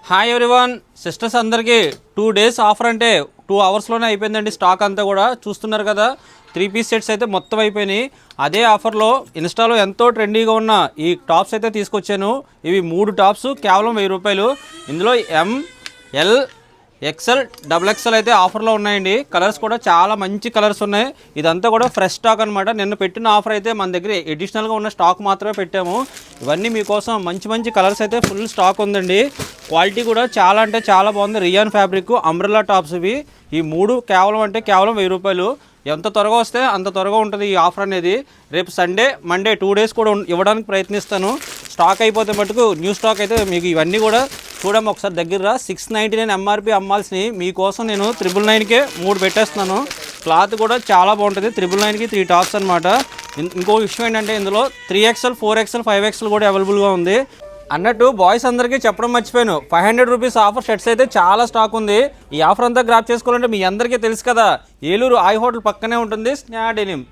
Hi everyone, sisters అందరికీ 2 days offer అంటే 2 hours అయిపోయిందండి. స్టాక్ అంతా కూడా చూస్తున్నారు కదా, 3 piece సెట్స్ అయితే మొత్తం అయిపోయినాయి. అదే ఆఫర్లో ఇన్స్టాలో ఎంతో ట్రెండీగా ఉన్న ఈ టాప్స్ అయితే తీసుకొచ్చాను. ఇవి 3 టాప్స్ కేవలం 1000 రూపాయలు. ఇందులో ML XL XXL అయితే ఆఫర్లో ఉన్నాయండి. కలర్స్ కూడా చాలా మంచి కలర్స్ ఉన్నాయి. ఇదంతా కూడా ఫ్రెష్ స్టాక్ అనమాట. నిన్న పెట్టిన ఆఫర్ అయితే మన దగ్గర ఎడిషనల్గా ఉన్న స్టాక్ మాత్రమే పెట్టాము. ఇవన్నీ మీకోసం మంచి మంచి కలర్స్ అయితే ఫుల్ స్టాక్ ఉందండి. క్వాలిటీ కూడా చాలా అంటే చాలా బాగుంది. రియాన్ ఫ్యాబ్రిక్ అంబ్రెల్లా టాప్స్ ఇవి. ఈ 3 కేవలం 1000 రూపాయలు. ఎంత త్వరగా వస్తే అంత త్వరగా ఉంటుంది ఈ ఆఫర్ అనేది. రేపు సండే మండే 2 days కూడా ఇవ్వడానికి ప్రయత్నిస్తాను. స్టాక్ అయిపోతే మటుకు న్యూ స్టాక్ అయితే మీకు ఇవన్నీ కూడా చూడమ్మ ఒకసారి దగ్గర 699 MRP అమ్మాల్సినవి మీకోసం నేను 999కే 3 పెట్టేస్తున్నాను. క్లాత్ కూడా చాలా బాగుంటుంది. 999కి 3 టాప్స్ అనమాట. ఇంకో విషయం ఏంటంటే ఇందులో 3XL 4XL 5XL కూడా అవైలబుల్గా ఉంది. అన్నట్టు బాయ్స్ అందరికీ చెప్పడం మర్చిపోయాను, 500 రూపీస్ ఆఫర్ షర్ట్స్ అయితే చాలా స్టాక్ ఉంది. ఈ ఆఫర్ అంతా గ్రాప్ చేసుకోవాలంటే మీ అందరికీ తెలుసు కదా, ఏలూరు ఐ హోటల్ పక్కనే ఉంటుంది స్నేహ డెనిమ్.